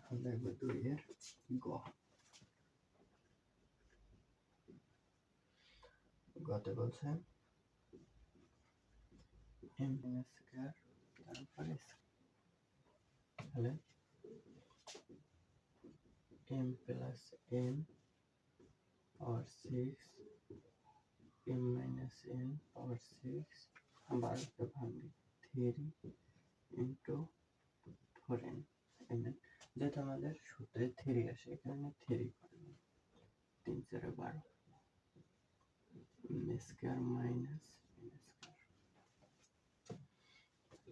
এখন দেখবো 2 এর গতে বলছে m স্কয়ার তারপরে তাহলে m প্লাস n পাওয়ার 6 m মাইনাস n পাওয়ার 6 আবার ভাঙবি 3 ইন্টু 4n mn যেটা আমাদের সূত্রে 3 আসে এখানে 3 করলাম 3 4 12 m square minus n square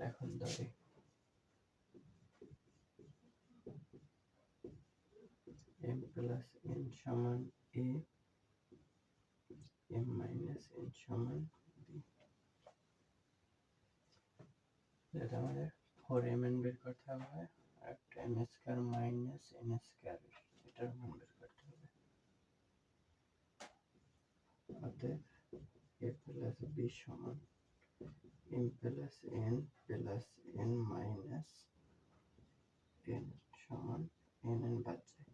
এখন ধরে m প্লাস n সমান a m মাইনাস n সমান b যেটা আমাদের 4mn বের করতে হবে আর একটা m square minus n square এটার মান বের করতে হবে অতএব a প্লাস b সমান m plus n plus n minus n সমান n বাদ যায়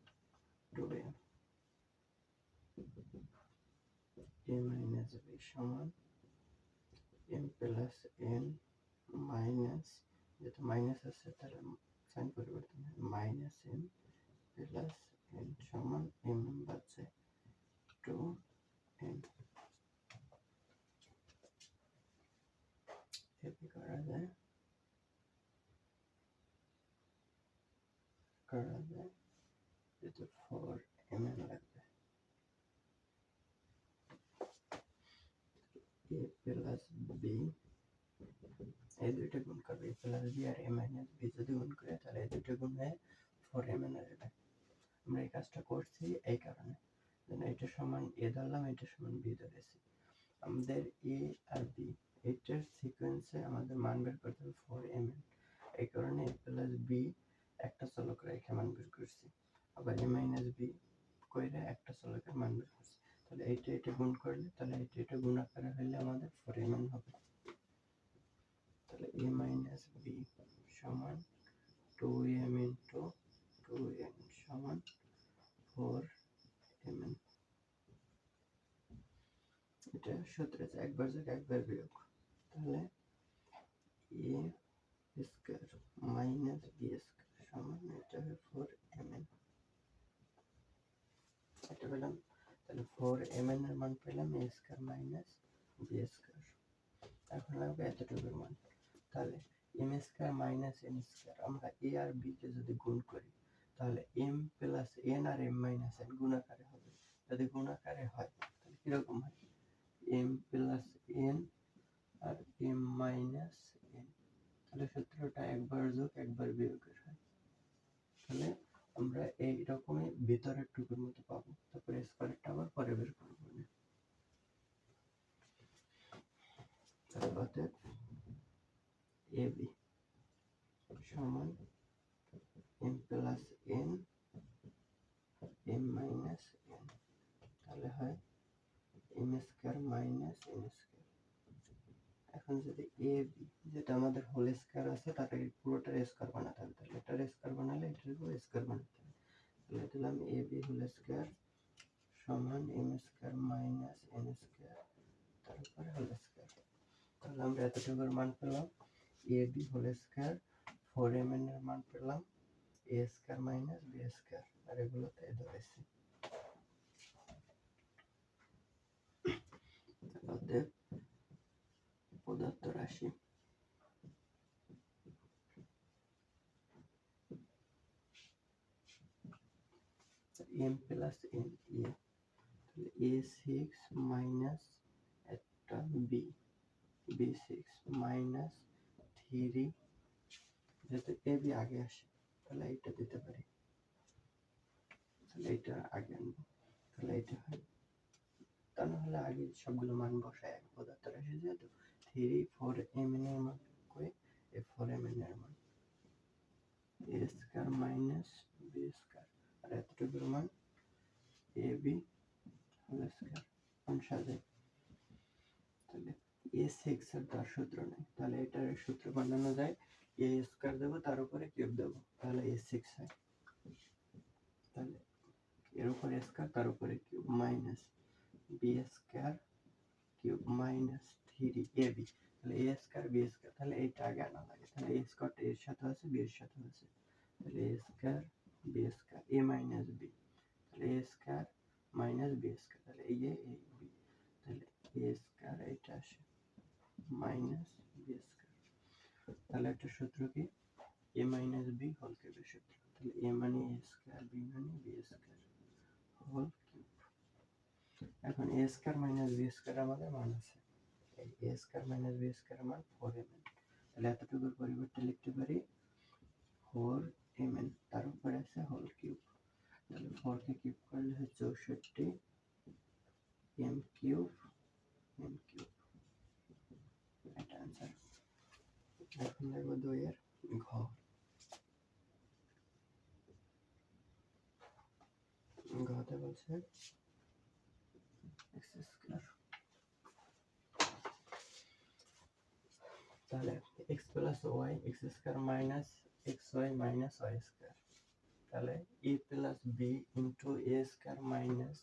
2m a মাইনাস b সমান m প্লাস n মাইনাস যেটা মাইনাস আছে তার সাইন পরিবর্তন হয় মাইনাস n প্লাস n সমান m বাদ যায় 2n এটি করা যায় যেটা 4mn লাগবে a প্লাস b এই দুইটা গুণ করবে a প্লাস b আর a মাইনাস b যদি গুণ করে তাহলে এই দুইটা গুণ হয়ে 4mn আসবে আমরা এই কাজটা করছি এই কারণে এটা সমান a ধরলাম এটা সমান b ধরেছি আমাদের a আর b এটার সিকোয়েন্সে আমাদের মান বের করতে হবে 4mn এই কারণে a প্লাস b একটা চলক রেখে মান বের করছি আবার a মাইনাস b কইরা একটা চলকের মান বের করছি তাহলে এটা গুণ করলে তাহলে এটা গুণ আকারে হলে আমাদের 4mn হবে তাহলে a মাইনাস b সমান 2m ইন্টু 2n সমান 4mn এটা সূত্রে একবার যোগ একবার বিয়োগ তাহলে a square minus b square সমান এটা হবে 4mn এটা পেলাম তাহলে 4mn এর মান পেলাম a square minus b square এখন লাগবে এতটুকুর মান তাহলে m square minus n square আমরা a আর b কে যদি গুণ করি তাহলে m প্লাস n আর m মাইনাস n গুণাকারে হবে যদি গুণাকারে হয় তাহলে কিরকম হয় m প্লাস n আর m মাইনাস n তাহলে সূত্রটা একবার যোগ একবার বিয়োগের হয় তাহলে আমরা এই রকমই ভিতরের টুকুর মতো পাবো তারপরে স্কয়ারটা আবার পরে বের করব তাহলে ab সমান m plus n m minus n তাহলে হয় m square minus n square এখন যদি ab যেটা আমাদের হোল স্কয়ার আছে তাকে পুরোটার স্কয়ার বানাতে হবে তাহলে এটার স্কয়ার বানালে এটারও স্কয়ার বানাতে হবে তাহলে দিলাম ab হোল স্কয়ার সমান m square minus n square তারপরে হোল স্কয়ার তাহলে আমরা এতটুকুর মান পেলাম ab হোল স্কয়ার 4mn এর মান পেলাম a square minus b square আর এগুলোতে ধরেছি অতএব প্রদত্ত রাশি m plus n a6 minus একটা b6 মাইনাস 3 যেহেতু ab আগে আসে তাহলে এটা দিতে পারি তাহলে এটা আগে আনবো তাহলে এটা হয় তা নাহলে আগে সবগুলো মান বসায় এক প্রদত্ত রাশি যেহেতু 3 4mn এর মান করে এই 4mn এর মান a square minus b square আর এতটুকুর মান ab হোল স্কয়ার অনুসারে তাহলে a6 এর তার সূত্র নেই তাহলে এটার সূত্র বানানো যায় a স্কয়ার দেব তার উপরে কিউব দেব তাহলে a6 হয় এর উপরে স্কয়ার তার উপরে cube minus B square cube minus 3ab, তাহলে a স্কয়ার b স্কয়ার, তাহলে এইটা আগে আনা লাগে, তাহলে a স্কয়ারটা এর সাথে আছে b এর সাথে আছে, তাহলে a square b square a minus b, তাহলে a square minus b square, তাহলে এই a এই b, তাহলে a স্কয়ার এটা আসে মাইনাস b স্কয়ার, তাহলে একটা সূত্র কি a মাইনাস b হোল কিউবের সূত্র, তাহলে a মানে a স্কয়ার b মানে b স্কয়ার হোল কিউব। এখন a square minus b square আমাদের মান আছে, এই a square minus b square মান 4mn, তাহলে এতটুকুর পরিবর্তে লিখতে পারি 4mn, তার উপরে আছে হোল কিউব, তাহলে 4 কে কিউব করলে হয় 64 m কিউব এটা आंसर। এখন দেখব 2 এর ঘ, ঘতে বলছে x স্কয়ার, তাহলে x plus y x square minus xy minus y square, তাহলে a plus b into a square minus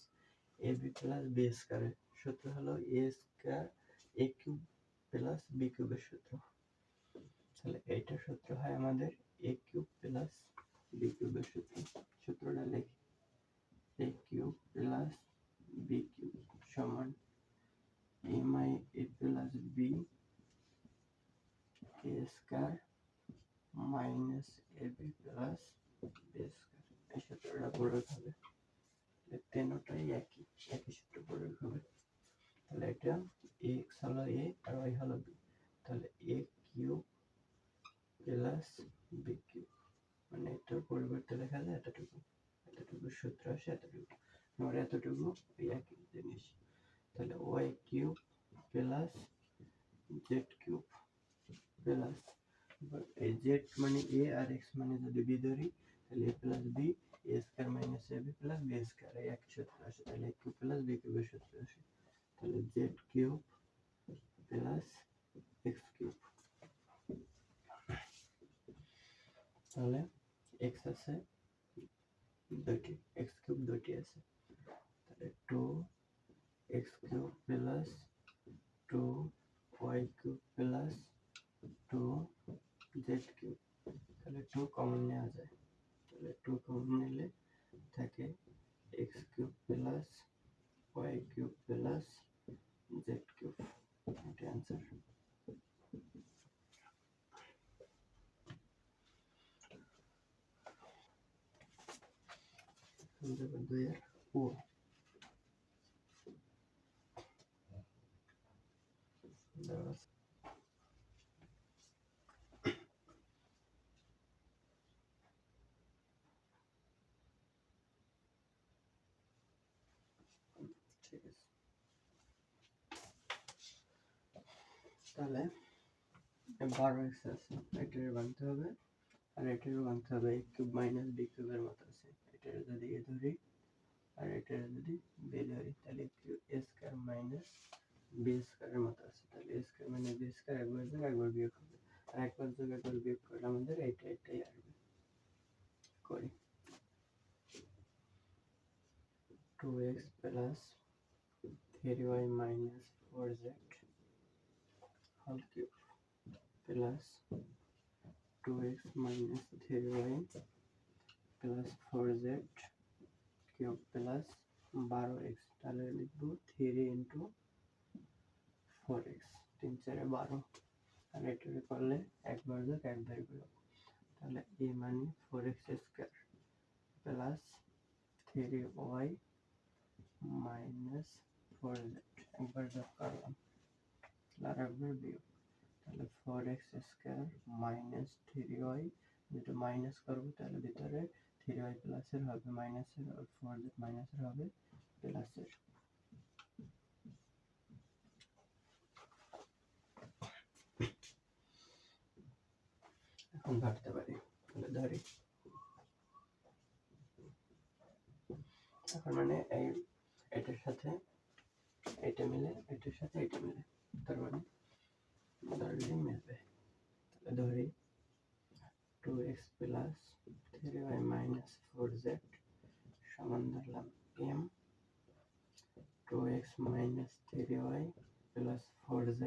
ab plus b square, সূত্র হলো a square a cube plus b কিউবের সূত্র, তাহলে এইটা সূত্র হয় আমাদের a কিউব প্লাস b কিউবের সূত্র, সূত্রটা লিখি a cube plus b cube সমান a plus b a square minus ab plus b square, এই সূত্রটা প্রয়োগ হবে, তিনটাই একই সূত্র প্রয়োগ হবে, তাহলে এটা x হলো a আর y হলো b, তাহলে a cube plus b cube, মানে এটার পরিবর্তে লেখা যায় এতটুকু সূত্র আসে এতটুকু, আর এতটুকু একই জিনিস, তাহলে y cube plus z cube plus এই z মানে a আর x মানে যদি b ধরি তাহলে a plus b a square minus ab plus b square, এই একই সূত্র আসে, তাহলে a কিউব প্লাস b কিউবের সূত্র আসে, তাহলে z cube plus x cube, তাহলে x আছে দুইটি x কিউব দুইটি আছে, তাহলে 2x cube plus 2y cube plus 2z cube, তাহলে 2 কমন নেওয়া যায়, তাহলে 2 কমন নিলে থাকে x cube plus y cube plus z cube, এটা आंसर। দেখো 2 এর ও, ঠিক আছে, তাহলে 12x আছে, এটার বানতে হবে আর এটারও বানতে হবে, a কিউব মাইনাস b কিউবের মতো আছে, এটার যদি a ধরি আর এটার যদি b ধরি তাহলে a স্কয়ার মাইনাস b স্কয়ারের মতো আছে, তাহলে a square minus b square একবার যোগ একবার বিয়োগ হবে, আর একবার যোগ একবার বিয়োগ করলে আমাদের এটাই আসবে, করি 2x plus 3y minus 4z whole cube plus 2x minus 3y plus 4z cube plus 12x, তাহলে লিখব 3 ইন্টু 4x, 3 4 12, আর এটা করলে একবার যোগ একবার বিয়োগ, তাহলে a মানে 4x square plus 3y minus 4z, একবার যোগ করলাম আর একবার বিয়োগ, তাহলে 4x স্কয়ার মাইনাস 3y, যেটা মাইনাস করবো তাহলে ভিতরে 3y প্লাসের হবে মাইনাসের, আর 4z মাইনাসের হবে প্লাসের, এখন ভাগতে পারি, তাহলে ধরি এখন মানে এই এটার সাথে এটা মিলে এটার সাথে এটা মিলে, তার মানে ধরলে মিলবে, তাহলে ধরি 2x plus 3y minus 4z সমান ধরলাম মাইনাস 3y প্লাস 4z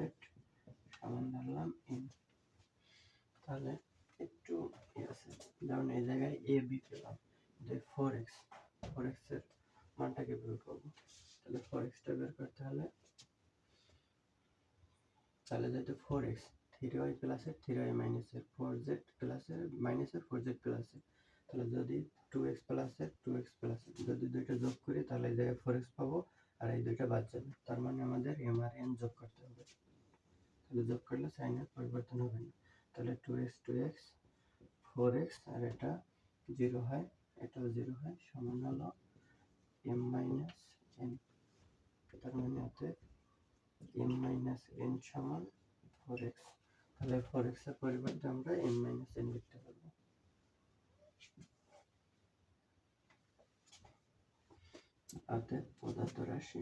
সমান ধরলাম n। তাহলে একটু আছে, যেমন এই জায়গায় এ বি পেলাম, যে 4x এর মানটাকে বের করবো। তাহলে 4x টা বের করতে হলে যেহেতু 4x 3y প্লাসের 3y মাইনাসের 4z প্লাসের মাইনাসের 4z প্লাসের, তাহলে যদি 2x প্লাসের 2x প্লাসের যদি দুইটা যোগ করি তাহলে এই জায়গায় 4x পাবো আর এই দুইটা বাদ যাবে, তার মানে আমাদের m আর n যোগ করতে হবে। তাহলে যোগ করলে সাইনের পরিবর্তন হবে না। তাহলে 2x 4x আর এটা 0 হয়, এটাও 0 হয়, সমান হলো m মাইনাস n। তার মানে হতে m মাইনাস n সমান 4x। তাহলে 4x এর পরিবর্তে আমরা m মাইনাস n লিখতে পারবো। অতএব প্রদত্ত রাশি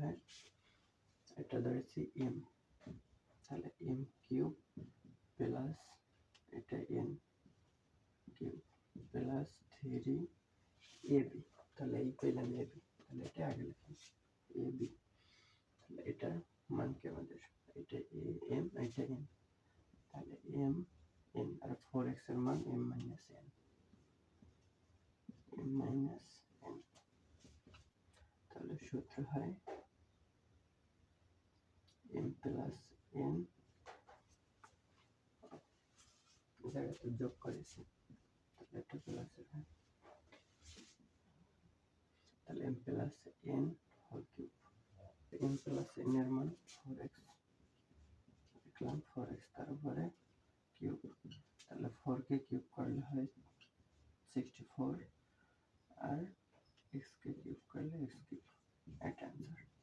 হয়, এটা ধরেছি m, তাহলে m কিউব প্লাস এটা n কিউব প্লাস 3ab, তাহলে এই পেলাম ab, তাহলে এটা আগে লিখি ab। তাহলে এটার মান কি আমাদের, এটা m এটা n, তাহলে m n আর 4x এর মান m minus n, m minus n। তাহলে সূত্র হয় m প্লাস n, জায়গাতে যোগ করেছি তাহলে এটা প্লাসের হয়, তাহলে m plus n whole cube, m plus n এর মান 4x লিখলাম, 4x তার উপরে কিউব, তাহলে 4 কে কিউব করলে হয় 64 আর x কে কিউব করলে x কিউব, এটা অ্যান্সার।